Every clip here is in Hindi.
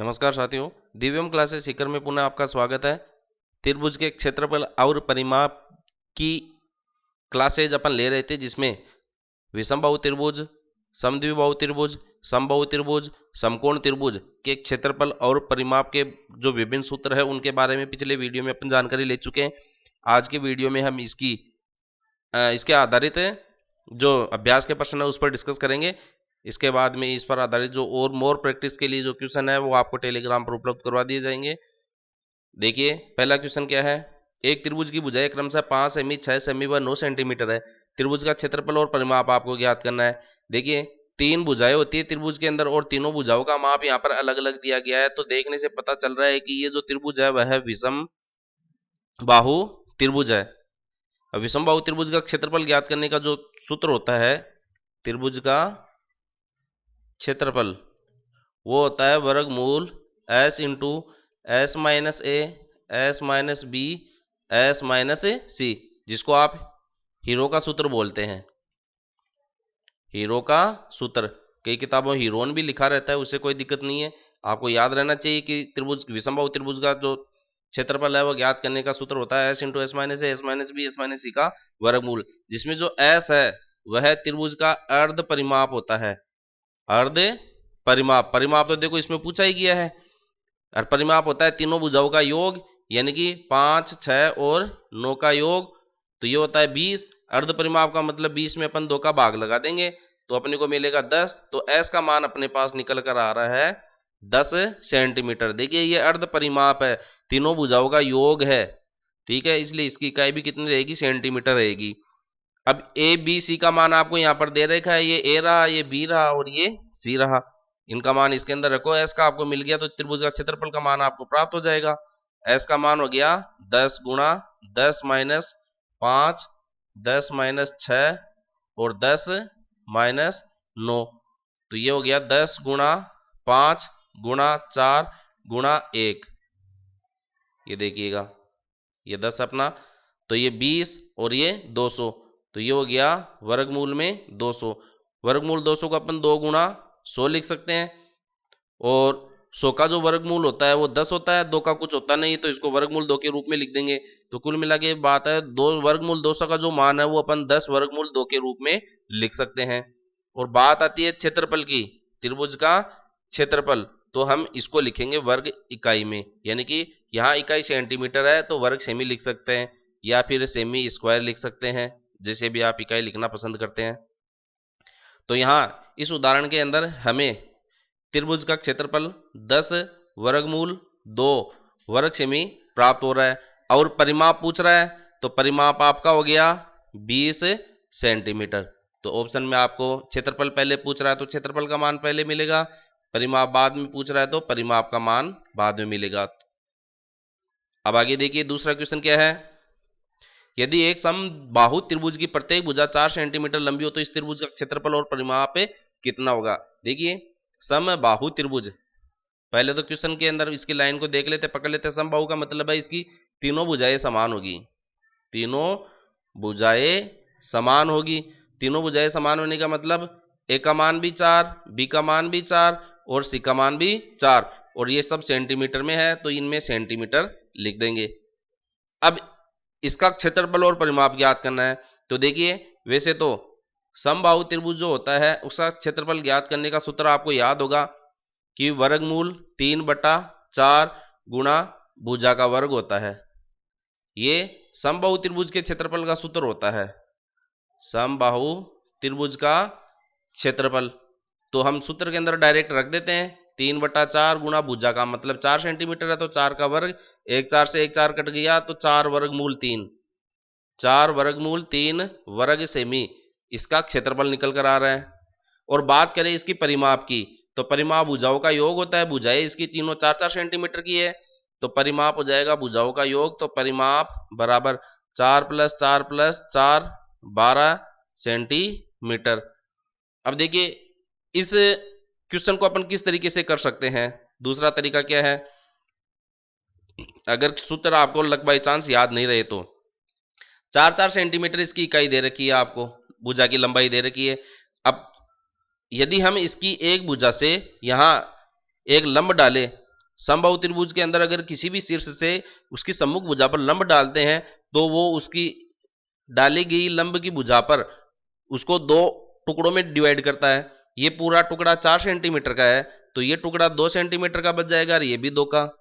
नमस्कार साथियों, दिव्यम क्लासेस सीकर में पुनः आपका स्वागत है। त्रिभुज के क्षेत्रफल और परिमाप की क्लासेज अपन ले रहे थे, जिसमें विषमबाहु त्रिभुज, समद्विबाहु त्रिभुज, समबाहु त्रिभुज, समकोण त्रिभुज के क्षेत्रफल और परिमाप के जो विभिन्न सूत्र है उनके बारे में पिछले वीडियो में अपन जानकारी ले चुके हैं। आज के वीडियो में हम इसके आधारित जो अभ्यास के प्रश्न है उस पर डिस्कस करेंगे। इसके बाद में इस पर आधारित जो और मोर प्रैक्टिस के लिए जो क्वेश्चन है वो आपको टेलीग्राम पर उपलब्ध करवा दिए जाएंगे। देखिए, पहला क्वेश्चन क्या है। एक त्रिभुज की भुजाएं क्रमशः 5 सेमी, 6 सेमी व 9 सेंटीमीटर है। त्रिभुज का क्षेत्रफल और परिमाप आपको ज्ञात करना है। देखिए, 3 भुजाएं होती है त्रिभुज के अंदर और तीनों भुजाओं का माप यहाँ पर अलग अलग दिया गया है। तो देखने से पता चल रहा है कि ये जो त्रिभुज है वह विषम बाहु त्रिभुज है। विषम बाहु त्रिभुज का क्षेत्रफल ज्ञात करने का जो सूत्र होता है, त्रिभुज का क्षेत्रफल, वो होता है वर्गमूल s into S minus A, S minus B, S minus C, जिसको आप हीरो का सूत्र बोलते हैं। हीरो का सूत्र कई किताबों में हीरोन भी लिखा रहता है, उससे कोई दिक्कत नहीं है। आपको याद रहना चाहिए कि त्रिभुज विषमबाहु त्रिभुज का जो क्षेत्रफल है वो ज्ञात करने का सूत्र होता है s into S minus A, S minus B, S minus C का वर्गमूल, जिसमें जो s है वह त्रिभुज का अर्ध परिमाप होता है। अर्ध परिमाप तो देखो इसमें पूछा ही गया है। और परिमाप होता है तीनों भुजाओं का योग, यानी कि 5, 6 और 9 का योग, तो ये होता है 20। अर्ध परिमाप का मतलब 20 में अपन 2 का भाग लगा देंगे तो अपने को मिलेगा 10। तो s का मान अपने पास निकल कर आ रहा है 10 सेंटीमीटर। देखिए, ये अर्ध परिमाप है, तीनों भुजाओं का योग है, ठीक है, इसलिए इसकी इकाई भी कितनी रहेगी, सेंटीमीटर रहेगी। अब ए बी सी का मान आपको यहाँ पर दे रखा है, ये ए रहा, ये बी रहा और ये सी रहा। इनका मान इसके अंदर रखो, एस का आपको मिल गया तो त्रिभुज का क्षेत्रफल का मान आपको प्राप्त हो जाएगा। एस का मान हो गया 10 गुणा 10 माइनस 5, 10 माइनस 6 और 10 माइनस 9, तो ये हो गया 10 गुणा 5 गुणा 4 गुणा 1। ये देखिएगा, ये 10 अपना, तो ये 20 और ये 200, तो ये हो गया वर्गमूल में 200। वर्गमूल 200 को अपन 2 गुणा 100 लिख सकते हैं, और 100 का जो वर्गमूल होता है वो 10 होता है, 2 का कुछ होता नहीं, तो इसको वर्गमूल 2 के रूप में लिख देंगे। तो कुल मिला के बात है, 2 वर्गमूल 200 का जो मान है वो अपन 10 वर्गमूल 2 के रूप में लिख सकते हैं। और बात आती है क्षेत्रफल की, त्रिभुज का क्षेत्रफल, तो हम इसको लिखेंगे वर्ग इकाई में, यानी कि यहाँ इकाई सेंटीमीटर है तो वर्ग सेमी लिख सकते हैं, या फिर सेमी स्क्वायर लिख सकते हैं, जैसे भी आप इकाई लिखना पसंद करते हैं। तो यहाँ इस उदाहरण के अंदर हमें त्रिभुज का क्षेत्रफल 10 वर्गमूल 2 वर्ग सेमी प्राप्त हो रहा है, और परिमाप पूछ रहा है, तो परिमाप आपका हो गया 20 सेंटीमीटर। तो ऑप्शन में आपको क्षेत्रफल पहले पूछ रहा है तो क्षेत्रफल का मान पहले मिलेगा, परिमाप बाद में पूछ रहा है तो परिमाप का मान बाद में मिलेगा। अब आगे देखिए, दूसरा क्वेश्चन क्या है। यदि एक समबाहु त्रिभुज की प्रत्येक भुजा 4 सेंटीमीटर लंबी हो तो इस त्रिभुज का क्षेत्रफल और परिमाप कितना होगा। देखिए, समबाहु त्रिभुज, पहले तो क्वेश्चन के अंदर इसकी लाइन को देख लेते, पकड़ लेते। समबाहु का मतलब है इसकी तीनों भुजाएं समान होगी, तीनों भुजाएं समान होगी। तीनों भुजाएं समान होने का मतलब ए का मान भी 4, बी का मान भी 4 और सी का मान भी 4, और ये सब सेंटीमीटर में है तो इनमें सेंटीमीटर लिख देंगे। अब इसका क्षेत्रफल और परिमाप ज्ञात करना है। तो देखिए, वैसे तो समबाहु त्रिभुज जो होता है उसका क्षेत्रफल ज्ञात करने का सूत्र आपको याद होगा कि वर्गमूल 3/4 गुणा भुजा का वर्ग होता है। ये समबाहु त्रिभुज के क्षेत्रफल का सूत्र होता है, समबाहु त्रिभुज का क्षेत्रफल। तो हम सूत्र के अंदर डायरेक्ट रख देते हैं, 3/4 गुणा भुजा का मतलब 4 सेंटीमीटर है तो 4 का वर्ग, 1 4 से 1 4 कट गया तो 4 वर्गमूल 3, 4 वर्गमूल 3 वर्ग सेमी, इसका क्षेत्रफल निकल कर आ रहा है। और बात करें इसकी परिमाप की, तो परिमाप भुजाओं का योग होता है, भुजाएं इसकी तीनों 4 4 सेंटीमीटर की है, तो परिमाप हो जाएगा भुजाओं का योग, तो परिमाप बराबर 4 + 4 + 4 12 सेंटीमीटर। अब देखिए, इस क्वेश्चन को अपन किस तरीके से कर सकते हैं। दूसरा तरीका क्या है, अगर सूत्र आपको बाई चांस याद नहीं रहे तो 4 4 सेंटीमीटर इसकी इकाई दे रखी है, आपको भुजा की लंबाई दे रखी है। अब यदि हम इसकी एक भुजा से यहां एक लंब डालें समबाहु त्रिभुज के अंदर अगर किसी भी शीर्ष से उसकी सम्मुख भुजा पर लंब डालते हैं तो वो उसकी डाली गई लंब की भुजा पर उसको दो टुकड़ों में डिवाइड करता है। ये पूरा टुकड़ा 4 सेंटीमीटर का है तो ये टुकड़ा 2 सेंटीमीटर का बच जाएगा और ये भी 2 का।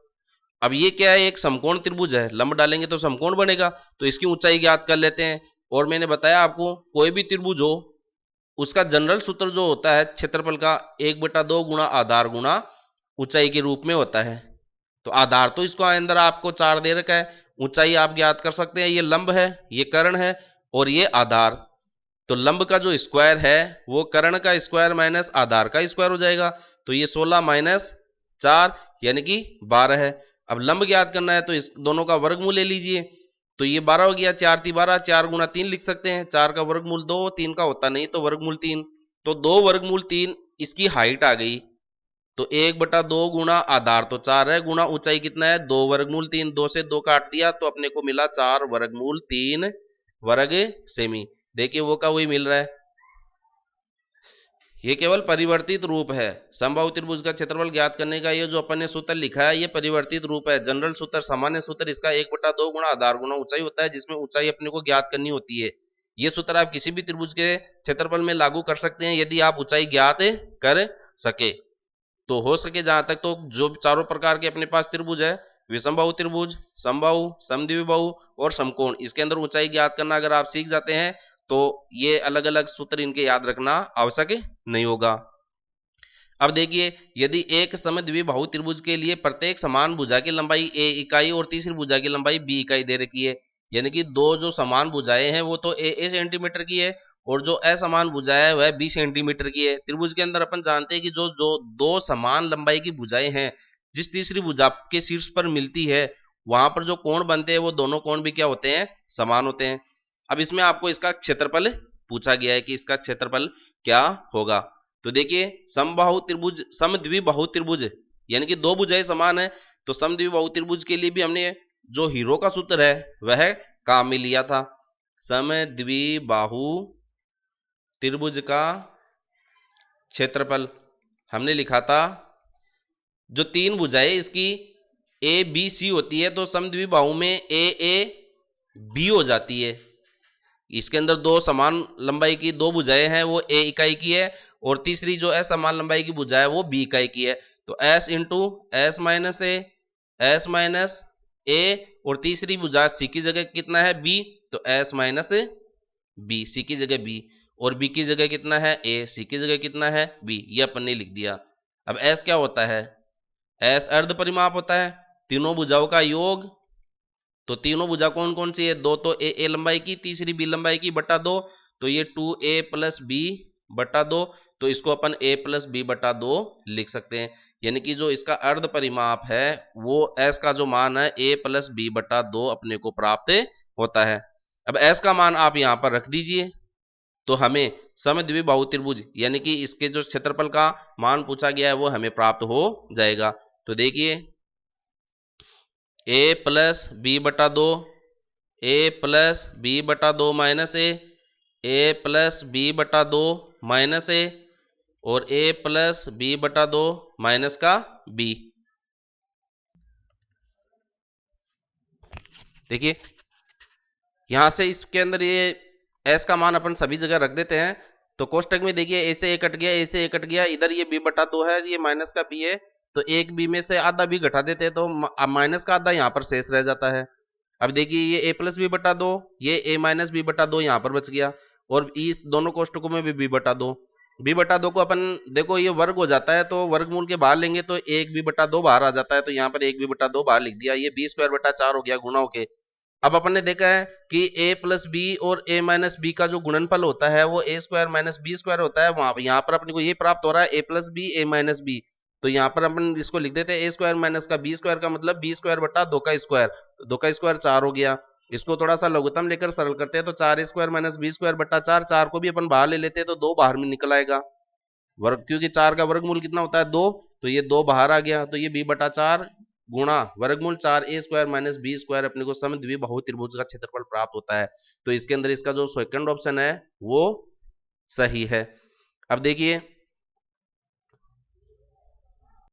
अब ये क्या है, एक समकोण त्रिभुज है, लंब डालेंगे तो समकोण बनेगा, तो इसकी ऊंचाई ज्ञात कर लेते हैं। और मैंने बताया आपको कोई भी त्रिभुज हो उसका जनरल सूत्र जो होता है क्षेत्रफल का 1/2 गुणा आधार गुणा ऊंचाई के रूप में होता है। तो आधार तो इसको अंदर आपको 4 दे रखा है, ऊंचाई आप ज्ञात कर सकते हैं, ये लंब है, ये कर्ण है और ये आधार। तो लंब का जो स्क्वायर है वो कर्ण का स्क्वायर माइनस आधार का स्क्वायर हो जाएगा, तो ये 16 माइनस 4 यानी कि 12 है। अब लंब ज्ञात करना है तो इस दोनों का वर्गमूल ले लीजिए, तो ये 12 हो गया, 4 × 12, 4 × 3 लिख सकते हैं, 4 का वर्गमूल 2, 3 का होता नहीं तो वर्गमूल 3, तो 2 वर्गमूल 3 इसकी हाइट आ गई। तो 1/2 गुणा आधार तो 4 है गुणा ऊंचाई कितना है 2 वर्गमूल 3, 2 से 2 काट दिया तो अपने को मिला 4 वर्गमूल 3 वर्ग सेमी। देखिए वो का वही मिल रहा है। ये केवल परिवर्तित रूप है, समबाहु त्रिभुज का क्षेत्रफल ज्ञात करने का ये जो अपन ने सूत्र लिखा है ये परिवर्तित रूप है। जनरल सूत्र सामान्य सूत्र इसका 1/2 गुणा आधार गुणा ऊंचाई होता है, जिसमें ऊंचाई अपने को ज्ञात करनी होती है। ये सूत्र आप किसी भी त्रिभुज के क्षेत्रफल में लागू कर सकते हैं यदि आप ऊंचाई ज्ञात कर सके। तो हो सके जहां तक तो जो चारों प्रकार के अपने पास त्रिभुज है, विषमबाहु त्रिभुज, समबाहु, समद्विबाहु और समकोण, इसके अंदर ऊंचाई ज्ञात करना अगर आप सीख जाते हैं तो ये अलग अलग सूत्र इनके याद रखना आवश्यक नहीं होगा। अब देखिए यदि एक समद्विबाहु त्रिभुज के लिए प्रत्येक समान भुजा की लंबाई a इकाई और तीसरी भुजा की लंबाई b इकाई दे रखी है, यानी कि दो जो समान भुजाएं हैं वो तो a सेंटीमीटर की है और जो असमान भुजा है वह 20 सेंटीमीटर की है। त्रिभुज के अंदर अपन जानते हैं कि जो जो दो समान लंबाई की भुजाएं हैं जिस तीसरी भुजा के शीर्ष पर मिलती है वहां पर जो कोण बनते हैं वो दोनों कोण भी क्या होते हैं, समान होते हैं। अब इसमें आपको इसका क्षेत्रफल पूछा गया है कि इसका क्षेत्रफल क्या होगा। तो देखिए समबाहु त्रिभुज समद्विबाहु त्रिभुज यानी कि दो भुजाएं समान है, तो समद्विबाहु त्रिभुज के लिए भी हमने जो हीरो का सूत्र है वह काम में लिया था। समद्विबाहु त्रिभुज का क्षेत्रफल हमने लिखा था, जो तीन भुजाएं इसकी ए बी सी होती है तो समद्विबाहु में ए ए बी हो जाती है। इसके अंदर दो समान लंबाई की दो भुजाएं हैं वो ए इकाई की है और तीसरी जो असमान लंबाई की भुजा है वो बी इकाई की है। तो s इंटू एस माइनस ए और तीसरी भुजा सी की जगह कितना है b, तो s माइनस बी, सी की जगह b और b की जगह कितना है a, सी की जगह कितना है b, ये अपन ने लिख दिया। अब s क्या होता है, s अर्ध परिमाप होता है, तीनों भुजाओं का योग। तो तीनों भुजा कौन कौन सी है, दो तो ए लंबाई की, तीसरी बी लंबाई की बटा 2, तो ये 2a + b बटा 2, तो इसको अपन a + b बटा 2 लिख सकते हैं। यानी कि जो इसका अर्ध परिमाप है वो s का जो मान है a + b बटा 2 अपने को प्राप्त होता है। अब s का मान आप यहां पर रख दीजिए तो हमें समद्विबाहु त्रिभुज यानी कि इसके जो क्षेत्रफल का मान पूछा गया है वो हमें प्राप्त हो जाएगा। तो देखिए a + b बटा 2, a + b बटा 2 माइनस a + b बटा 2 माइनस a और a + b बटा 2 माइनस का b। देखिए यहां से इसके अंदर ये s का मान अपन सभी जगह रख देते हैं, तो कोष्टक में देखिए a से a कट गया, a से a कट गया, इधर ये b बटा 2 है, ये माइनस का b है, तो एक b में से आधा b घटा देते हैं तो माइनस का आधा यहाँ पर शेष रह जाता है। अब देखिए ये a + b बटा 2, ये a - b बटा 2 यहाँ पर बच गया और इस दोनों कोष्टकों में भी b बटा 2, b बटा 2 को अपन देखो ये वर्ग हो जाता है तो वर्गमूल के बाहर लेंगे तो 1b बटा 2 बाहर आ जाता है, तो यहाँ पर 1b बटा 2 बाहर लिख दिया, ये b² बटा 4 हो गया गुणा होके। अब अपन ने देखा है कि a + b और a - b का जो गुणनफल होता है वो a² - b² होता है, वहां यहाँ पर अपने को ये प्राप्त हो रहा है a + b a - b, तो यहाँ पर अपन इसको लिख देते हैं a² माइनस का b² का मतलब b² बटा 2 का स्क्वायर, 2 का स्क्वायर 4 हो गया। इसको थोड़ा सा लघुत्तम लेकर सरल करते हैं तो 4a² - b² बटा 4, 4 को भी अपन बाहर ले लेते हैं तो 2 बाहर में निकल आएगा वर्ग, क्योंकि 4 का वर्गमूल कितना होता है 2, तो ये 2 बाहर आ गया, तो ये b बटा 4 गुणा वर्गमूल 4a² - b² अपने को समद्विबाहु त्रिभुज का क्षेत्रफल प्राप्त होता है। तो इसके अंदर इसका जो सेकंड ऑप्शन है वो सही है। अब देखिए